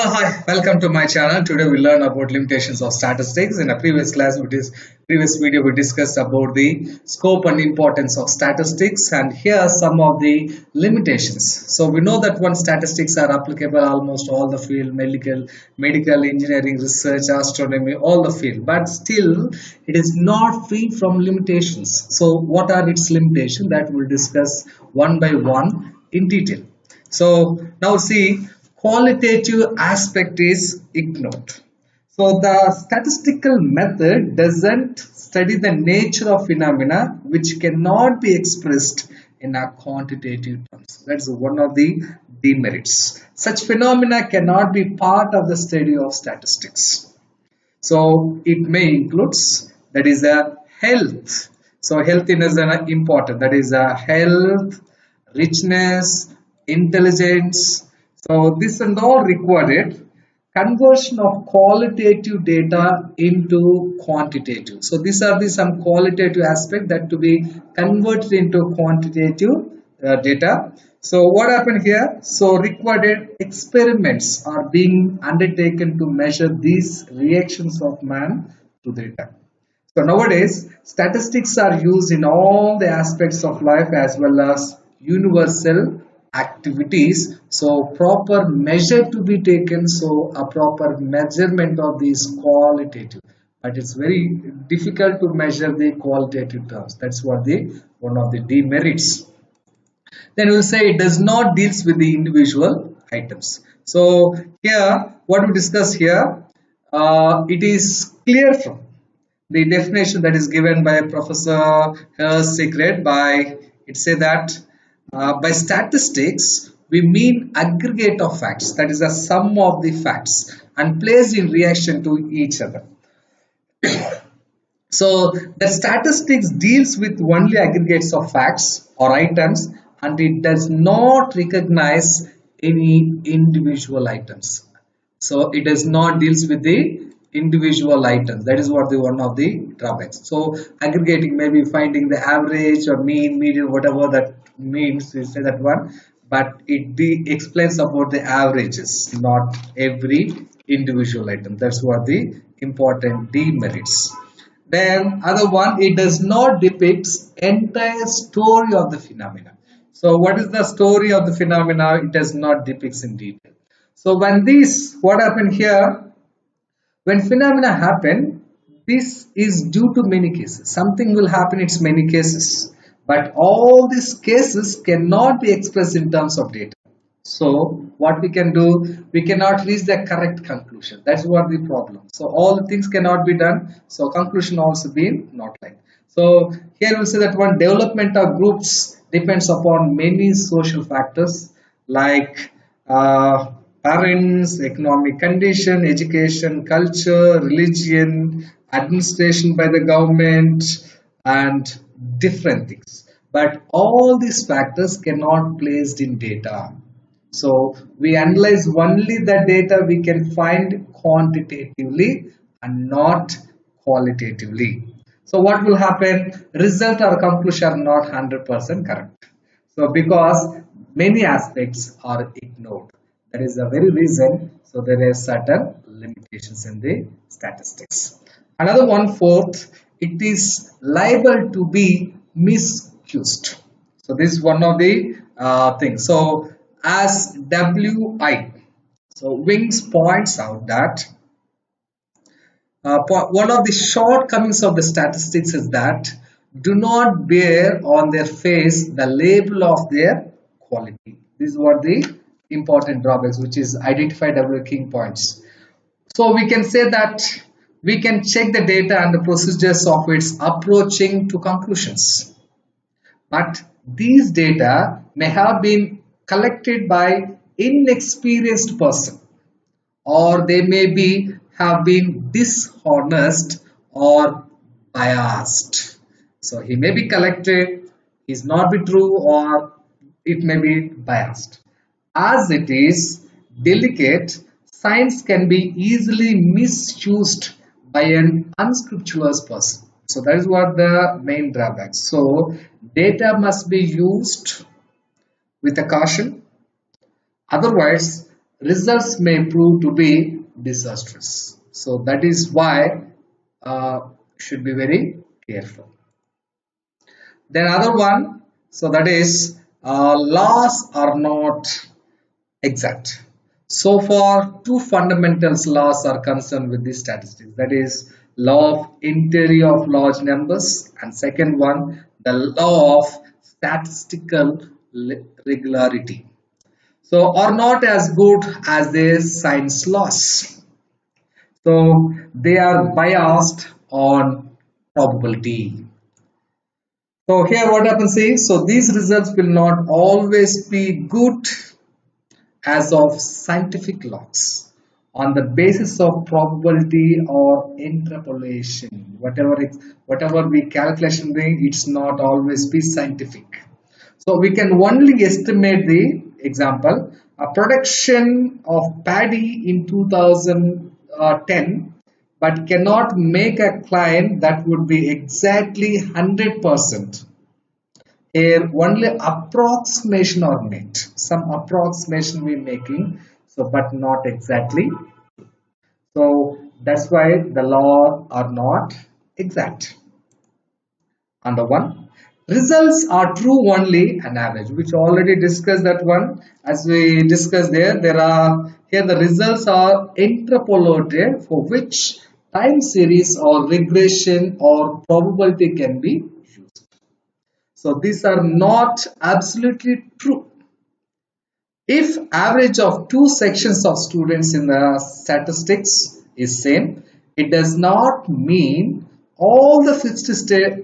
Hi, welcome to my channel. Today we learn about limitations of statistics. In a previous class, previous video, we discussed about the scope and importance of statistics, and here are some of the limitations. So we know that one statistics are applicable almost all the field, medical, engineering, research, astronomy, all the field, but still it is not free from limitations. So what are its limitations? That we'll discuss one by one in detail. So now see, qualitative aspect is ignored. So the statistical method doesn't study the nature of phenomena which cannot be expressed in a quantitative terms. That's one of the demerits. Such phenomena cannot be part of the study of statistics. So it may includes, that is a health. So healthiness is important. That is a health, richness, intelligence. So this and all required conversion of qualitative data into quantitative. So these are the some qualitative aspect that to be converted into quantitative data. So what happened here? So required experiments are being undertaken to measure these reactions of man to data. So nowadays, statistics are used in all the aspects of life as well as universal activities. So proper measure to be taken. So a proper measurement of these qualitative. But it's very difficult to measure the qualitative terms. That's what the one of the demerits. Then we'll say it does not deals with the individual items. So here, what we discuss here, it is clear from the definition that is given by Professor Secret. By it say that by statistics we mean aggregate of facts, that is a sum of the facts and placed in reaction to each other. So the statistics deals with only aggregates of facts or items, and it does not recognize any individual items. So it does not deals with the individual items. That is what the one of the drawbacks. So aggregating, maybe finding the average or mean, median, whatever that means, we say that one. But it explains about the averages, not every individual item. That's what the important demerits. Then other one, it does not depicts entire story of the phenomena. So what is the story of the phenomena? It does not depicts in detail. So when this, what happened here, when phenomena happen, this is due to many cases. Something will happen, it's many cases. But all these cases cannot be expressed in terms of data. So what we can do, we cannot reach the correct conclusion. That's what the problem. So all things cannot be done. So conclusion also being not like. So here we say that one, development of groups depends upon many social factors like parents, economic condition, education, culture, religion, administration by the government, and different things. But all these factors cannot be placed in data. So we analyze only the data we can find quantitatively and not qualitatively. So what will happen? Result or conclusion are not 100% correct. So because many aspects are ignored. That is the very reason. So there are certain limitations in the statistics. Another one, fourth, it is liable to be misused. So this is one of the things. So as WI, so Wings points out that one of the shortcomings of the statistics is that do not bear on their face the label of their quality. This is what the important drawbacks, which is identify W King points. So we can say that we can check the data and the procedures of its approaching to conclusions. But these data may have been collected by inexperienced person, or they may be have been dishonest or biased. So he may be collected, is not be true, or it may be biased. As it is delicate, science can be easily misused by an unscrupulous person. So that is what the main drawback. So data must be used with a caution. Otherwise, results may prove to be disastrous. So that is why should be very careful. Then other one, so that is laws are not exact. So far, two fundamental laws are concerned with this statistics. That is law of interior of large numbers, and second one, the law of statistical regularity. So are not as good as the science laws. So they are biased on probability. So here what happens is, so these results will not always be good as of scientific laws on the basis of probability or interpolation. Whatever we calculation doing, it's not always be scientific. So we can only estimate the example, a production of paddy in 2010, but cannot make a claim that would be exactly 100%. Here only approximation are made. Some approximation we making, so but not exactly. So that's why the law are not exact. Under one, results are true only an average, which already discussed that one. As we discussed there are here the results are interpolated, for which time series or regression or probability can be used. So these are not absolutely true. If average of two sections of students in the statistics is same, it does not mean all the fixed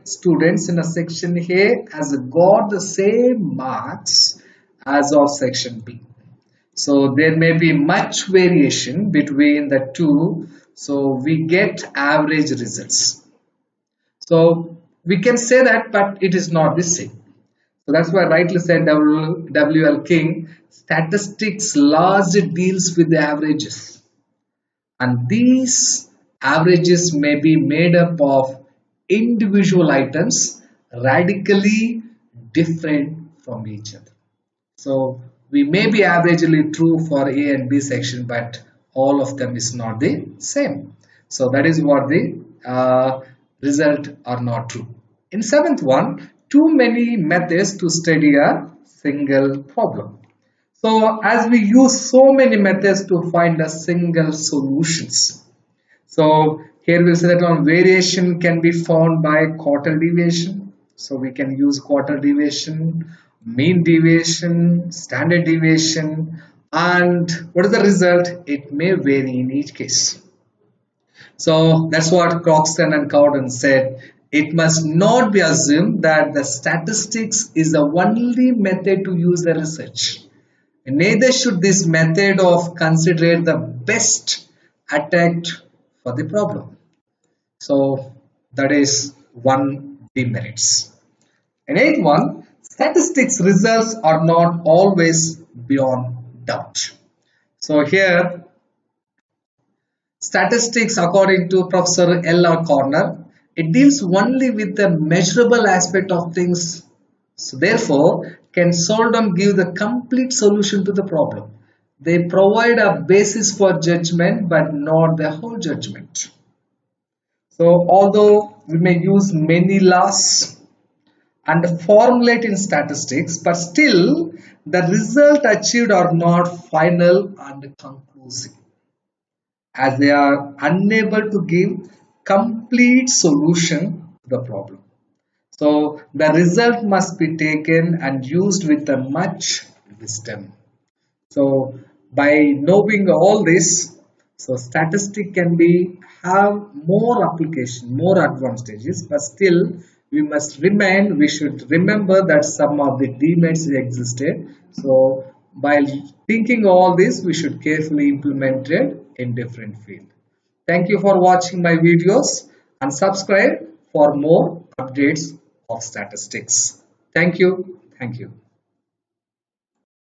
students in a section A has got the same marks as of section B. So there may be much variation between the two. So we get average results. So we can say that, but it is not the same. So that's why rightly said W.L. King, statistics largely deals with the averages. And these averages may be made up of individual items radically different from each other. So we may be averagely true for A and B section, but all of them is not the same. So that is what the result are not true. In seventh one, too many methods to study a single problem. So as we use so many methods to find a single solutions. So here we say that on variation can be found by quartile deviation. So we can use quartile deviation, mean deviation, standard deviation, and what is the result? It may vary in each case. So that's what Croxton and Cowden said. It must not be assumed that the statistics is the only method to use the research. Neither should this method of consider the best attempt for the problem. So that is one demerits. And eighth one, statistics results are not always beyond doubt. So here, statistics according to Professor L.R. Corner, it deals only with the measurable aspect of things. So therefore, can seldom give the complete solution to the problem. They provide a basis for judgment, but not the whole judgment. So although we may use many laws and formulate in statistics, but still the result achieved are not final and conclusive, as they are unable to give complete solution to the problem. So the result must be taken and used with a much wisdom. So by knowing all this, so statistic can be have more application, more advantages, but still we should remember that some of the demerits existed. So by thinking all this, we should carefully implement it in different field. Thank you for watching my videos and subscribe for more updates of statistics. Thank you. Thank you.